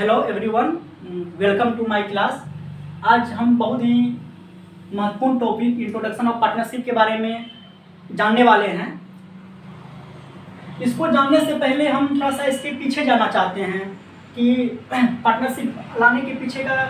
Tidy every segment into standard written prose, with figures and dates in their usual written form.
Hello everyone, welcome to my class. आज हम बहुत ही महत्वपूर्ण टॉपिक इंट्रोडक्शन ऑफ पार्टनरशिप के बारे में जानने वाले हैं। इसको जानने से पहले हम थोड़ा सा इसके पीछे जाना चाहते हैं कि पार्टनरशिप लाने के पीछे का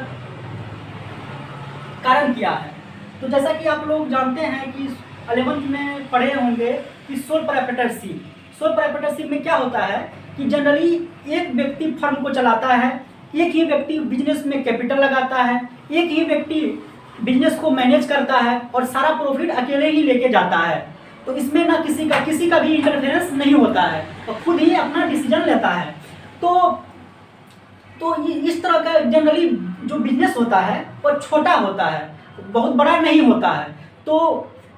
कारण क्या है। तो जैसा कि आप लोग जानते हैं कि 11th में पढ़े होंगे कि सोल प्रोप्राइटरशिप में क्या होता है कि जनरली एक व्यक्ति फर्म को चलाता है, एक ही व्यक्ति बिजनेस में कैपिटल लगाता है, एक ही व्यक्ति बिजनेस को मैनेज करता है और सारा प्रॉफिट अकेले ही लेके जाता है। तो इसमें ना किसी का भी इंटरफेरेंस नहीं होता है और खुद ही अपना डिसीजन लेता है। तो इस तरह का जनरली जो बिजनेस होता है वो छोटा होता है, बहुत बड़ा नहीं होता है। तो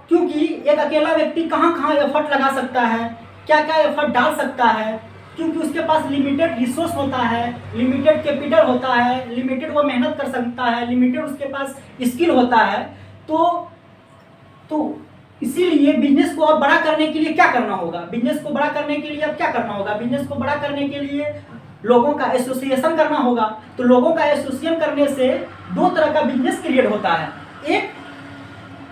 क्योंकि एक अकेला व्यक्ति कहाँ एफर्ट लगा सकता है, क्या एफर्ट डाल सकता है, क्योंकि उसके पास लिमिटेड रिसोर्स होता है, लिमिटेड कैपिटल होता है, लिमिटेड वो मेहनत कर सकता है, लिमिटेड उसके पास स्किल होता है। तो इसीलिए बिजनेस को और बड़ा करने के लिए क्या करना होगा, बिजनेस को बड़ा करने के लिए अब क्या करना होगा, बिजनेस को बड़ा करने के लिए लोगों का एसोसिएशन करना होगा। तो लोगों का एसोसिएशन करने से दो तरह का बिजनेस क्रिएट होता है, एक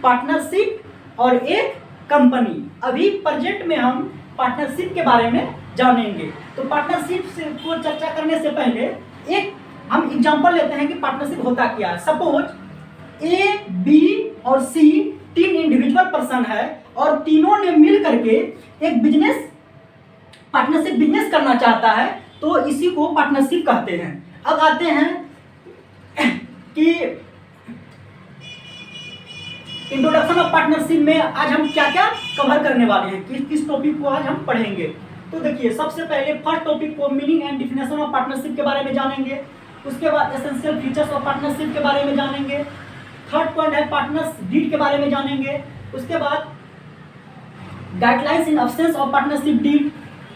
पार्टनरशिप और एक कंपनी। अभी प्रेजेंट में हम पार्टनरशिप के बारे में जानेंगे। तो पार्टनरशिप को चर्चा करने से पहले एक हम एग्जांपल लेते हैं कि पार्टनरशिप होता क्या है। सपोज ए, बी और सी तीन इंडिविजुअल पर्सन है और तीनों ने मिल करके एक पार्टनरशिप बिजनेस करना चाहता है, तो इसी को पार्टनरशिप कहते हैं। अब आते हैं कि इंट्रोडक्शन ऑफ पार्टनरशिप में आज हम क्या क्या कवर करने वाले हैं, किस टॉपिक को आज हम पढ़ेंगे। तो देखिए, सबसे पहले फर्स्ट टॉपिक को meaning and definition of partnership के बारे में जानेंगे। उसके बाद एसेंशियल फीचर्स ऑफ पार्टनरशिप के बारे में जानेंगे। थर्ड पॉइंट है पार्टनर्स डीड के बारे में जानेंगे। उसके बाद guidelines in absence of partnership deed.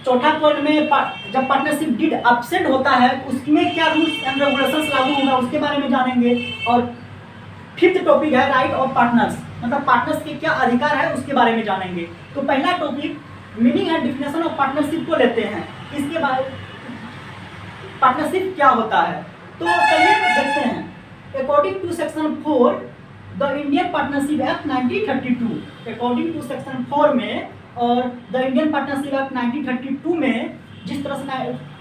चौथा पॉइंट में जब पार्टनरशिप डीड एब्सेंट होता है उसमें क्या रूल्स एंड रेगुलेशंस लागू होगा उसके बारे में जानेंगे। और फिफ्थ टॉपिक है राइट ऑफ पार्टनर्स, मतलब पार्टनर्स के क्या अधिकार है उसके बारे में जानेंगे। तो पहला topic meaning and definition of partnership को लेते हैं। इसके बाद पार्टनरशिप क्या होता है, तो चलिए देखते हैं। According to section 4 the Indian partnership act 1932, according to section 4 में और द इंडियन पार्टनरशिप एक्ट 1932 में जिस तरह से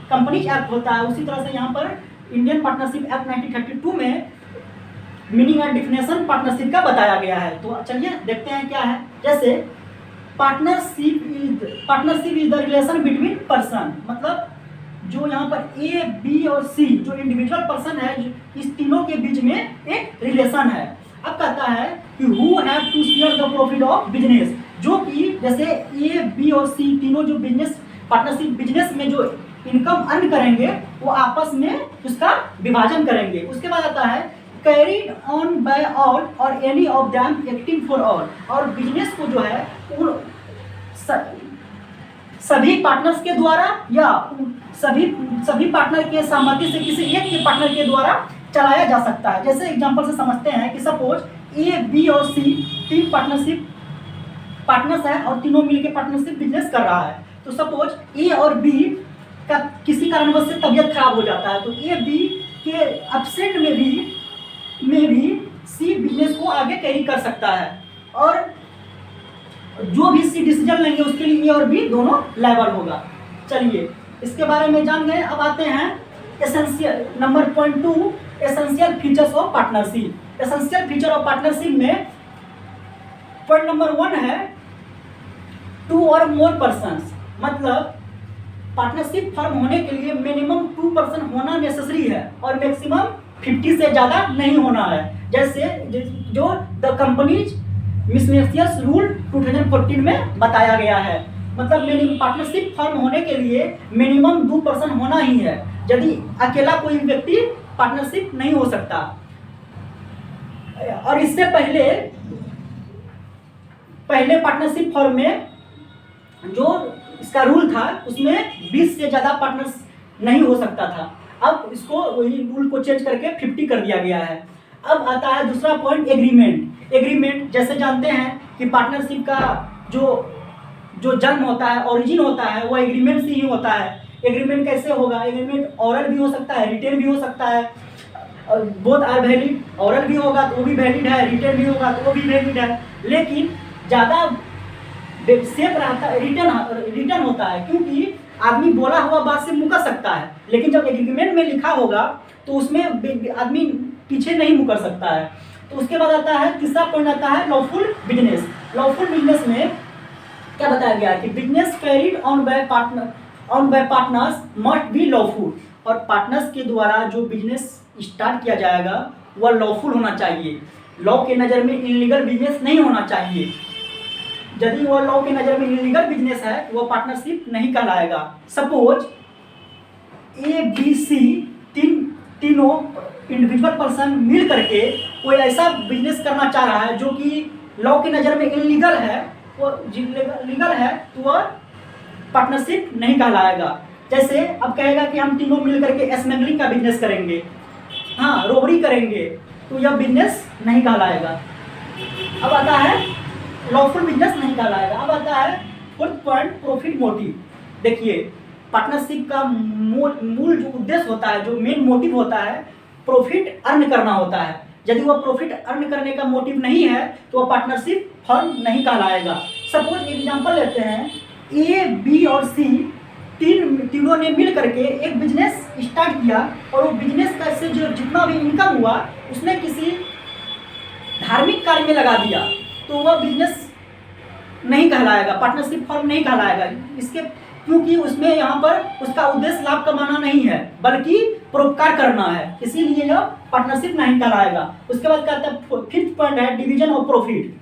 कंपनीज एक्ट होता है उसी तरह से यहाँ पर इंडियन पार्टनरशिप एक्ट 1932 में मीनिंग एंड डिफिनेशन पार्टनरशिप का बताया गया है। तो चलिए देखते हैं क्या है। जैसे partnership is the relation between person, मतलब जो यहाँ पर ए, बी और सी जो इंडिविजुअल पर्सन है, इस तीनों के बीच में एक रिलेशन है। अब कहता है कि who have to share the profit of business, जो कि जैसे ए, बी और सी तीनों जो पार्टनरशिप बिजनेस में जो इनकम अर्न करेंगे वो आपस में उसका विभाजन करेंगे। उसके बाद आता है कैरीड ऑन बाय ऑल और any of them acting for all, और बिजनेस को जो है सभी पार्टनर्स के द्वारा या सभी पार्टनर के सहमति से किसी एक के पार्टनर के द्वारा चलाया जा सकता है। जैसे एग्जांपल से समझते हैं कि सपोज ए, बी और सी तीन पार्टनर्स है और तीनों मिलकर पार्टनरशिप बिजनेस कर रहा है। तो सपोज ए और बी का किसी कारणवश से तबीयत खराब हो जाता है, तो ए, बी के एब्सेंट में भी सी बिजनेस को आगे कैरी कर सकता है और जो भी सी डिसीजन लेंगे उसके लिए ए और बी दोनों लायबल होगा। चलिए इसके बारे में जान गए। अब आते हैं essential number point 2 essential features of partnership. Essential feature of partnership में पॉइंट नंबर 1 है 2 और मोर पर्सन्स, मतलब पार्टनरशिप फर्म होने के लिए मिनिमम 2 पर्सन होना नेसेसरी है और मैक्सिमम 50 से ज़्यादा नहीं होना है। जैसे जो द कंपनीज मिसलेनियस रूल 2014 में बताया गया है, मतलब पार्टनरशिप फर्म होने के लिए मिनिमम 2 पर्सन होना ही है, यदि अकेला कोई व्यक्ति पार्टनरशिप नहीं हो सकता। और इससे पहले पार्टनरशिप फर्म में जो इसका रूल था उसमें 20 से ज़्यादा पार्टनर्स नहीं हो सकता था। अब इसको वही रूल को चेंज करके 50 कर दिया गया है। अब आता है दूसरा पॉइंट एग्रीमेंट। जैसे जानते हैं कि पार्टनरशिप का जो जन्म होता है, ओरिजिन होता है, वो एग्रीमेंट से ही होता है। एग्रीमेंट कैसे होगा, एग्रीमेंट ओरल भी हो सकता है, रिटेन भी हो सकता है, बोथ आर वैलिड, ओरल भी होगा तो वो भी वैलिड है, रिटेन भी होगा तो वो भी वैलिड है, लेकिन ज़्यादा सेफ रहता है रिटर्न होता है, क्योंकि आदमी बोला हुआ बात से मुकर सकता है, लेकिन जब एग्रीमेंट में लिखा होगा तो उसमें आदमी पीछे नहीं मुकर सकता है। तो उसके बाद आता है तीसरा पॉइंट आता है लॉफुल बिजनेस। लॉफुल बिजनेस में क्या बताया गया है कि business carried on bye partners must be lawful, और पार्टनर्स के द्वारा जो बिजनेस स्टार्ट किया जाएगा वह लॉफुल होना चाहिए। लॉ के नज़र में इलीगल बिजनेस नहीं होना चाहिए। यदि वह लॉ के नज़र में इलीगल बिजनेस है तो वह पार्टनरशिप नहीं कहलाएगा। सपोज ए बी सी तीनों इंडिविजुअल पर्सन मिल करके कोई ऐसा बिजनेस करना चाह रहा है जो कि लॉ की नज़र में इलीगल है, वो लीगल है तो वह पार्टनरशिप नहीं कहलाएगा। जैसे अब कहेगा कि हम तीनों मिल करके स्मगलिंग का बिजनेस करेंगे, हाँ रोबरी करेंगे, तो यह बिजनेस नहीं कहलाएगा। अब आता है लॉफुल बिजनेस नहीं कहलाएगा। अब आता है फोर्थ पॉइंट प्रॉफिट मोटिव। देखिए पार्टनरशिप का मूल जो उद्देश्य होता है, जो मेन मोटिव होता है, प्रॉफिट अर्न करना होता है। यदि वह प्रॉफिट अर्न करने का मोटिव नहीं है तो वह पार्टनरशिप फर्म नहीं कहलाएगा। सपोज एग्जांपल लेते हैं, ए बी और सी तीनों ने मिल करके एक बिजनेस स्टार्ट किया, और वो बिजनेस का से जो जितना भी इनकम हुआ उसने किसी धार्मिक कार्य में लगा दिया, तो वह बिजनेस नहीं कहलाएगा, पार्टनरशिप फर्म नहीं कहलाएगा। इसके क्योंकि उसमें यहाँ पर उसका उद्देश्य लाभ कमाना नहीं है बल्कि परोपकार करना है, इसीलिए यह पार्टनरशिप नहीं कहलाएगा। उसके बाद कहता है फिफ्थ पॉइंट है division of profit.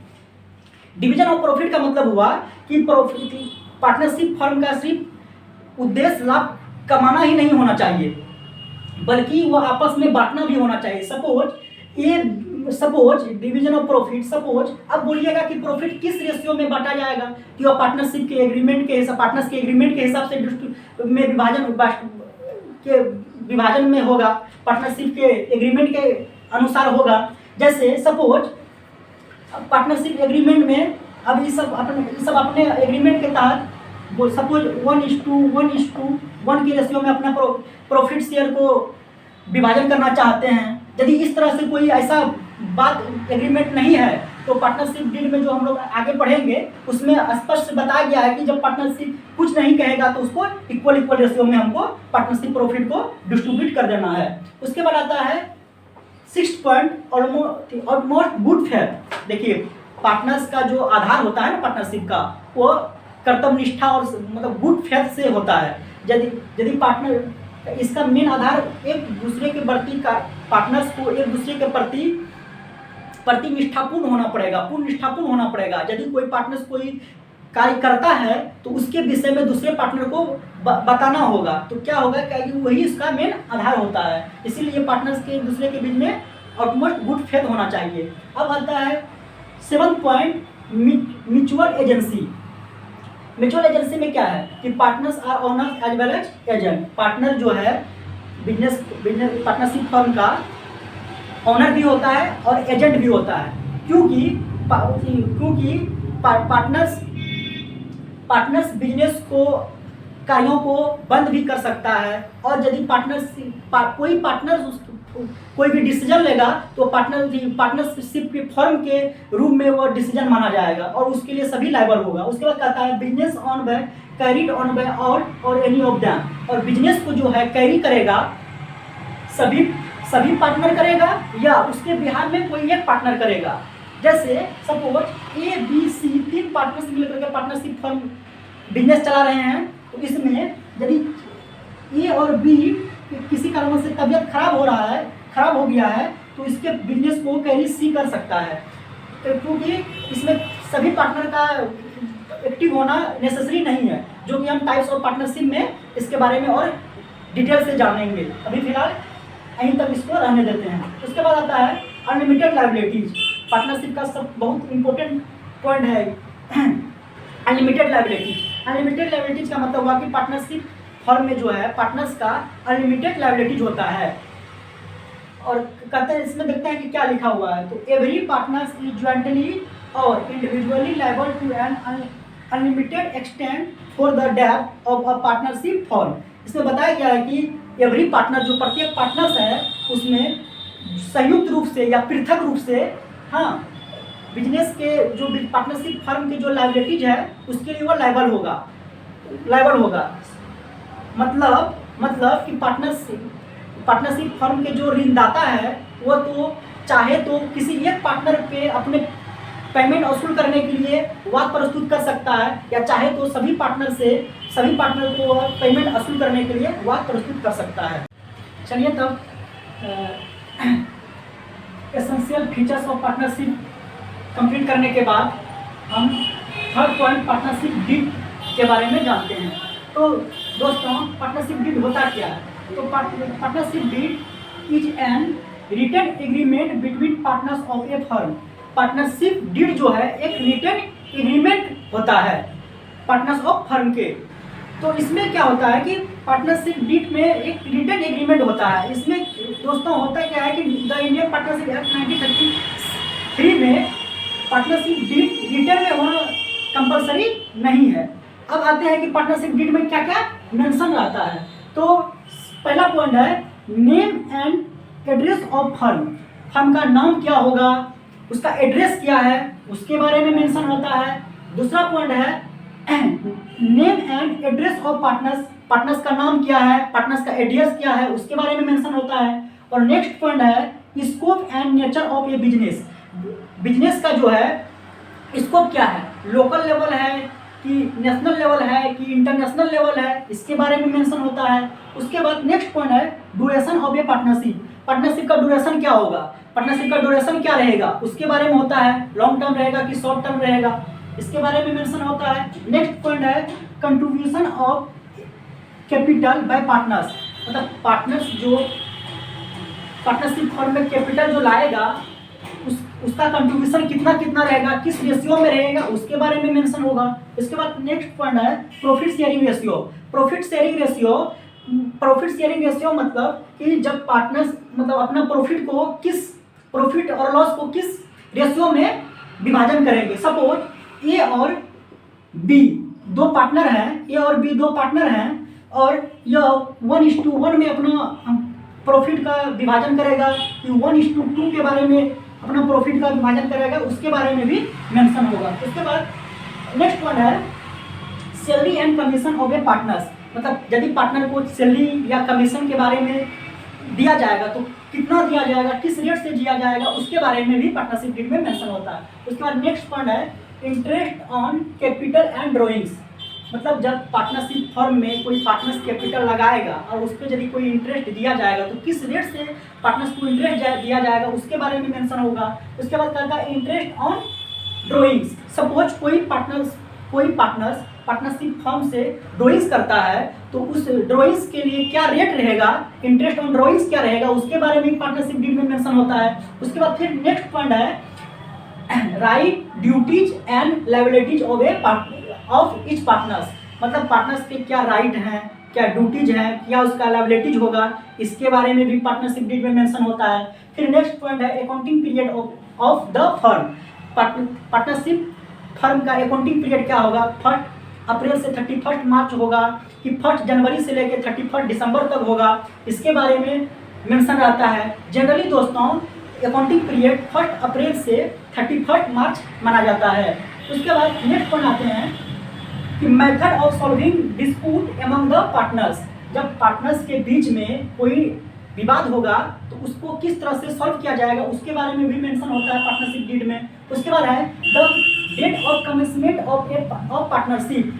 Division of profit का मतलब हुआ कि पार्टनरशिप फर्म का सिर्फ उद्देश्य लाभ कमाना ही नहीं होना चाहिए बल्कि वह आपस में बांटना भी होना चाहिए। Suppose division of profit, suppose अब बोलिएगा कि प्रॉफिट किस रेशियो में बांटा जाएगा, कि वह पार्टनरशिप के एग्रीमेंट के हिसाब, पार्टनर्स के एग्रीमेंट के हिसाब से में विभाजन में होगा, पार्टनरशिप के एग्रीमेंट के अनुसार होगा। जैसे सपोज पार्टनरशिप एग्रीमेंट में अब ये सब अपने एग्रीमेंट के तहत सपोज 1:1 के रेशियो में अपना प्रॉफिट शेयर को विभाजन करना चाहते हैं। यदि इस तरह से कोई ऐसा बात एग्रीमेंट नहीं है तो पार्टनरशिप डील में जो हम लोग आगे पढ़ेंगे उसमें स्पष्ट बताया गया है कि जब पार्टनरशिप कुछ नहीं कहेगा तो उसको इक्वल रेशियो में हमको पार्टनरशिप प्रॉफिट को डिस्ट्रीब्यूट कर देना है। उसके बाद आता है sixth point almost good faith. देखिए पार्टनर्स का जो आधार होता है ना पार्टनरशिप का, वो कर्तव्यनिष्ठा और मतलब गुड फेथ से होता है। यदि पार्टनर इसका मेन आधार एक दूसरे के प्रति का पार्टनर्स को एक दूसरे के प्रति निष्ठापूर्ण होना पड़ेगा, पूर्ण निष्ठापूर्ण होना पड़ेगा। यदि कोई पार्टनर्स कोई कार्य करता है तो उसके विषय में दूसरे पार्टनर को बताना होगा, तो क्या होगा कि वही इसका मेन आधार होता है। इसीलिए पार्टनर्स के दूसरे के बीच में ऑलमोस्ट गुड फेथ होना चाहिए। अब आता है seventh point mutual agency. Mutual agency में क्या है कि partners are owners as well as agent. Partner जो है बिजनेस पार्टनरशिप फर्म का ओनर भी होता है और एजेंट भी होता है, क्योंकि पार्टनर्स बिजनेस को कार्यों को बंद भी कर सकता है, और यदि कोई भी डिसीजन लेगा तो पार्टनरशिप के फर्म के रूप में वो डिसीजन माना जाएगा और उसके लिए सभी लायबल होगा। उसके बाद कहता है business on by carried on by all और एनी ऑफ देम। और बिजनेस को जो है कैरी करेगा सभी पार्टनर करेगा या उसके बिहार में कोई एक पार्टनर करेगा। जैसे सपोज ए बी सी तीन पार्टनर्स मिलकर के पार्टनरशिप फर्म बिजनेस चला रहे हैं, तो इसमें यदि ए और बी किसी कारण से तबीयत खराब हो गया है तो इसके बिजनेस को कैरी सी कर सकता है, क्योंकि इसमें सभी पार्टनर का एक्टिव होना नेसेसरी नहीं है, जो कि हम टाइप्स ऑफ पार्टनरशिप में इसके बारे में और डिटेल से जानेंगे। अभी फिलहाल यहीं तक इसको रहने देते हैं। उसके बाद आता है अनलिमिटेड लायबिलिटीज। पार्टनरशिप का सब बहुत इंपॉर्टेंट पॉइंट है अनलिमिटेड लायबिलिटीज। अनलिमिटेड लायबिलिटीज का मतलब हुआ कि पार्टनरशिप फर्म में जो है पार्टनर्स का अनलिमिटेड लायबिलिटीज होता है। और कहते हैं इसमें देखते हैं कि क्या लिखा हुआ है, तो एवरी पार्टनर्स इज ज्वाइंटली और individually liable to an unlimited extent for the डेब्ट ऑफ अ पार्टनरशिप फर्म। इसमें बताया गया है कि एवरी पार्टनर, जो प्रत्येक पार्टनर्स है उसमें संयुक्त रूप से या पृथक रूप से, हाँ, बिजनेस के जो पार्टनरशिप फर्म के जो लायबिलिटीज है उसके लिए वो लायबल होगा। मतलब कि पार्टनरशिप फर्म के जो ऋणदाता है वो तो चाहे तो किसी एक पार्टनर पे अपने पेमेंट वसूल करने के लिए वाद प्रस्तुत कर सकता है, या चाहे तो सभी पार्टनर को पेमेंट वसूल करने के लिए वाद प्रस्तुत कर सकता है। चलिए तब essential features of partnership complete करने के बाद हम थर्ड पॉइंट पार्टनरशिप डीड के बारे में जानते हैं। तो दोस्तों, पार्टनरशिप डीड होता क्या है? तो partnership deed is an written agreement between partners of a firm. Partnership deed जो है एक रिटन एग्रीमेंट होता है पार्टनर्स ऑफ फर्म के। तो इसमें क्या होता है कि पार्टनरशिप डीड में एक रिटन एग्रीमेंट होता है। इसमें दोस्तों होता क्या है कि द इंडियन पार्टनरशिप एक्ट 1933 में पार्टनरशिप डीड रिटन में होना कंपलसरी नहीं है। अब आते हैं कि पार्टनरशिप डीड में क्या क्या मेंशन रहता है। तो पहला पॉइंट है name and address of firm. Firm का नाम क्या होगा, उसका एड्रेस क्या है, उसके बारे में मेंशन होता है। दूसरा पॉइंट है name and address of partners का नाम क्या है, पार्टनर्स का एड्रेस क्या है, उसके बारे में मेंशन होता है। और नेक्स्ट पॉइंट है scope and nature of A business का जो है स्कोप क्या है, लोकल लेवल है कि नेशनल लेवल है कि इंटरनेशनल लेवल है, इसके बारे में मेंशन होता है। उसके बाद नेक्स्ट पॉइंट है ड्यूरेशन ऑफ ए पार्टनरशिप का ड्यूरेशन क्या होगा, पार्टनरशिप का ड्यूरेशन क्या रहेगा, उसके बारे में होता है। लॉन्ग टर्म रहेगा कि शॉर्ट टर्म रहेगा, इसके बारे में मेंशन होता है। नेक्स्ट पॉइंट है contribution of capital by partners. मतलब पार्टनर्स जो पार्टनरशिप फर्म में कैपिटल जो लाएगा उसका कंट्रीब्यूशन कितना रहेगा, किस रेशियो में रहेगा, उसके बारे में मेंशन होगा। इसके बाद नेक्स्ट पॉइंट है प्रॉफिट शेयरिंग रेशियो मतलब कि जब पार्टनर्स मतलब अपना प्रॉफिट और लॉस को किस रेशियो में विभाजन करेंगे। सपोज ए और बी दो पार्टनर हैं और यह 1:1 में अपना प्रॉफिट का विभाजन करेगा कि 1:2 के बारे में अपना प्रॉफिट का विभाजन करेगा, उसके बारे में भी मेंशन होगा। उसके बाद नेक्स्ट पॉइंट है salary and commission of A partners. मतलब यदि पार्टनर को सैलरी या कमीशन के बारे में दिया जाएगा तो कितना दिया जाएगा, किस रेट से दिया जाएगा, उसके बारे में भी पार्टनरशिप डीड में मेंशन होता है। उसके बाद नेक्स्ट पॉइंट है interest on capital and drawings. मतलब जब पार्टनरशिप फर्म में कोई पार्टनर्स कैपिटल लगाएगा और उस पर यदि कोई इंटरेस्ट दिया जाएगा तो किस रेट से पार्टनर्स को इंटरेस्ट दिया जाएगा, उसके बारे में मेंशन होगा। उसके बाद कहता है इंटरेस्ट ऑन ड्रॉइंग्स। सपोज कोई पार्टनर्स पार्टनरशिप फर्म से ड्रॉइंग्स करता है तो उस ड्रॉइंग्स के लिए क्या रेट रहेगा, इंटरेस्ट ऑन ड्रॉइंग्स क्या रहेगा, उसके बारे में पार्टनरशिप डीड में मेंशन होता है। उसके बाद फिर नेक्स्ट पॉइंट है right duties and liabilities of each partners. मतलब पार्टनर्स के क्या राइट हैं, क्या ड्यूटीज हैं, क्या उसका लायबिलिटीज होगा, इसके बारे में भी पार्टनरशिप डीड में मेंशन होता है। फिर नेक्स्ट पॉइंट है accounting period of the firm. Partnership firm का अकाउंटिंग पीरियड क्या होगा, 1 अप्रैल से 31 मार्च होगा कि 1 जनवरी से लेकर 31 दिसंबर तक होगा, इसके बारे में मेंशन रहता है। जनरली दोस्तों अकाउंटिंग पीरियड 1 अप्रैल से 31 मार्च माना जाता है। उसके बाद नेक्स्ट पॉइंट आते हैं कि method of solving dispute among the partners. जब पार्टनर्स के बीच में कोई विवाद होगा तो उसको किस तरह से सॉल्व किया जाएगा, उसके बारे में भी मेंशन होता है पार्टनरशिप डीड में। उसके बाद है the date of commencement of partnership.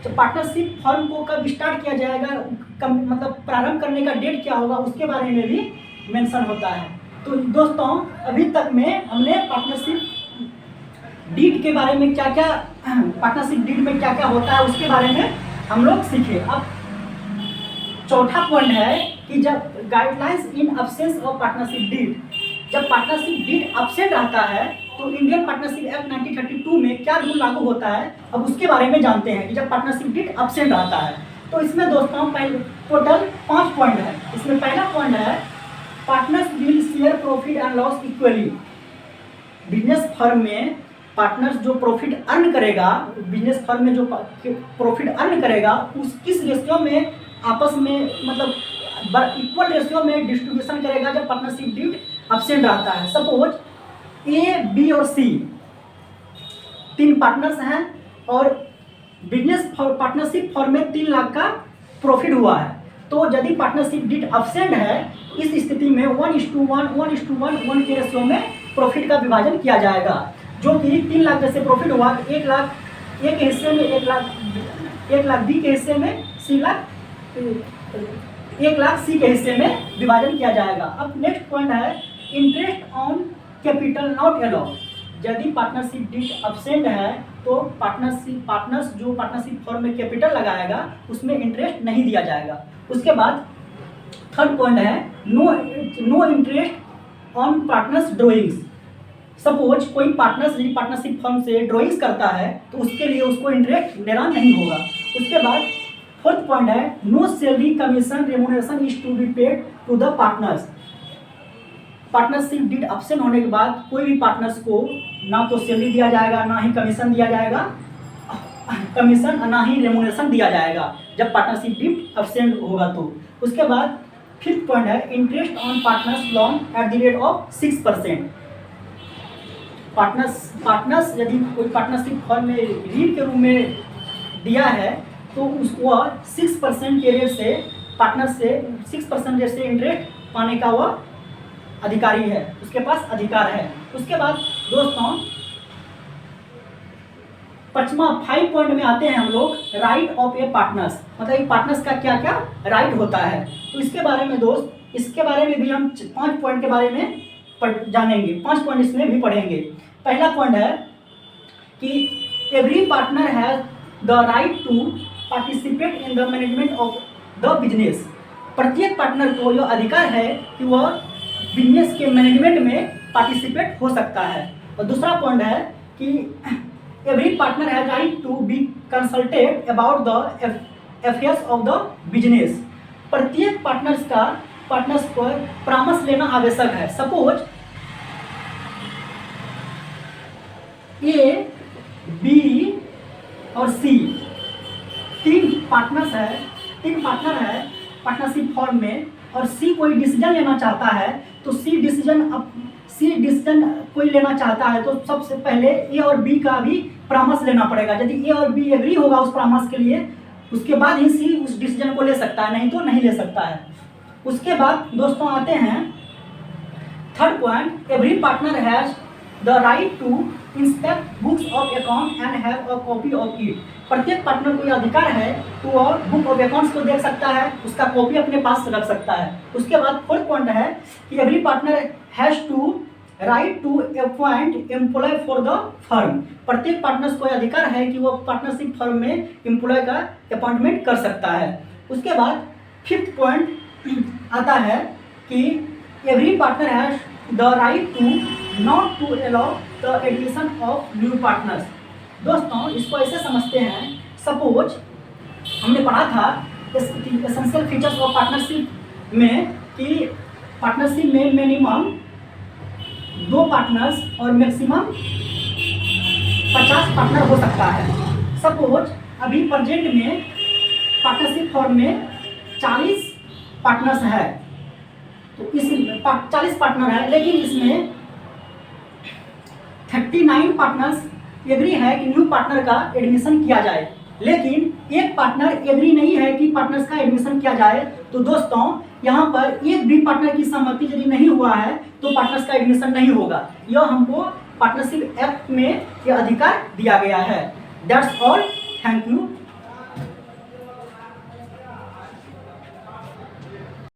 तो पार्टनरशिप फर्म को कब स्टार्ट किया जाएगा, मतलब प्रारंभ करने का डेट क्या होगा, उसके बारे में भी मेंशन होता है। तो दोस्तों अभी तक में हमने पार्टनरशिप डीड के बारे में पार्टनरशिप डीड में क्या क्या होता है उसके बारे में हम लोग सीखे। अब चौथा पॉइंट है कि जब guidelines in absence of partnership deed, जब पार्टनरशिप डीड अब्सेंट रहता है तो इंडियन पार्टनरशिप एक्ट 1932 में क्या रूल लागू होता है, अब उसके बारे में जानते हैं कि जब पार्टनरशिप डीड अब्सेंट रहता है। तो इसमें दोस्तों टोटल 5 पॉइंट है। इसमें पहला पॉइंट है partners will share profit and loss equally. Business firm में पार्टनर्स जो प्रॉफिट अर्न करेगा, बिजनेस फर्म में जो प्रॉफिट अर्न करेगा उस किस रेशियो में आपस में मतलब इक्वल रेशियो में डिस्ट्रीब्यूशन करेगा जब पार्टनरशिप डिट अब्सेंट रहता है। सपोज ए, बी और सी 3 पार्टनर्स हैं और बिजनेस पार्टनरशिप फॉर्म में 3 लाख का प्रॉफिट हुआ है। तो यदि पार्टनरशिप डिट अब्सेंट है, इस स्थिति में 1:1 के रेशियो में प्रॉफिट का विभाजन किया जाएगा। जो कि 3 लाख जैसे प्रॉफिट हुआ, 1 लाख ए के हिस्से में, 1 लाख बी के हिस्से में, 1 लाख सी के हिस्से में विभाजन किया जाएगा। अब नेक्स्ट पॉइंट है interest on capital not allowed. यदि पार्टनरशिप डिट अब्सेंट है तो पार्टनर्स जो पार्टनरशिप फॉर्म में कैपिटल लगाएगा उसमें इंटरेस्ट नहीं दिया जाएगा। उसके बाद थर्ड पॉइंट है no interest on partners drawings. Suppose कोई पार्टनरशिप फर्म से ड्राइंग्स करता है तो उसके लिए उसको इंटरेस्ट देना नहीं होगा। उसके बाद फोर्थ पॉइंट है no salary commission remuneration is to be paid to the partners. Partnership deed absent होने के बाद कोई भी पार्टनर्स को ना तो सैलरी दिया जाएगा, ना ही कमीशन दिया जाएगा, ना ही रेम्युनरेशन दिया जाएगा जब पार्टनरशिप डिट अब्सेंट होगा तो। उसके बाद फिफ्थ पॉइंट है interest on partners loan at the rate of 6%। Partners यदि कोई पार्टनरशिप फर्म में ऋण के रूप में दिया है तो उसको 6% के रेट से पार्टनर से 6% रेट से इंटरेस्ट पाने का वह अधिकारी है, उसके पास अधिकार है। उसके बाद दोस्तों 5वां पॉइंट में आते हैं हम लोग राइट ऑफ ए पार्टनर्स। मतलब एक पार्टनर्स का क्या क्या राइट होता है, तो इसके बारे में दोस्त इसके बारे में भी हम 5 पॉइंट के बारे में जानेंगे। 5 पॉइंट इसमें भी पढ़ेंगे। पहला पॉइंट है कि every partner has the right to participate in the management of the business. प्रत्येक पार्टनर को यह अधिकार है कि वह बिजनेस के मैनेजमेंट में पार्टिसिपेट हो सकता है। और दूसरा पॉइंट है कि every partner has right to be consulted about the affairs of the business. प्रत्येक पार्टनर्स पर परामर्श लेना आवश्यक है। सपोज ए, बी और सी 3 पार्टनर है पार्टनरशिप फॉर्म में, और सी कोई डिसीजन लेना चाहता है तो सी डिसीजन कोई लेना चाहता है तो सबसे पहले ए और बी का भी परामर्श लेना पड़ेगा। यदि ए और बी एग्री होगा उस परामर्श के लिए, उसके बाद ही सी उस डिसीजन को ले सकता है, नहीं तो नहीं ले सकता है। उसके बाद दोस्तों आते हैं third point every partner has the right to inspect books of account and have a copy of it. प्रत्येक पार्टनर को यह अधिकार है तो वह बुक ऑफ अकाउंट्स को देख सकता है, उसका कॉपी अपने पास रख सकता है। उसके बाद फोर्थ पॉइंट है कि every partner has to right to appoint employ for the firm. प्रत्येक पार्टनर्स को यह अधिकार है कि वह पार्टनरशिप फर्म में एम्प्लॉय का अपॉइंटमेंट कर सकता है। उसके बाद फिफ्थ पॉइंट आता है कि every partner has the right to not to allow the admission of new partners. दोस्तों इसको ऐसे समझते हैं, सपोज हमने पढ़ा था एसेंशियल फीचर्स ऑफ पार्टनरशिप में कि पार्टनरशिप में मिनिमम 2 पार्टनर्स और मैक्सिमम 50 पार्टनर हो सकता है। सपोज अभी प्रेजेंट में पार्टनरशिप फॉर्म में 40 पार्टनर्स है, तो इस 40 पार्टनर है, लेकिन इसमें 39 पार्टनर्स एग्री है कि न्यू पार्टनर का एडमिशन किया जाए, लेकिन एक पार्टनर एग्री नहीं है कि पार्टनर्स का एडमिशन किया जाए। तो दोस्तों यहाँ पर एक भी पार्टनर की सहमति यदि नहीं हुआ है तो पार्टनर्स का एडमिशन नहीं होगा। यह हमको पार्टनरशिप एक्ट में यह अधिकार दिया गया है। That's all, thank you.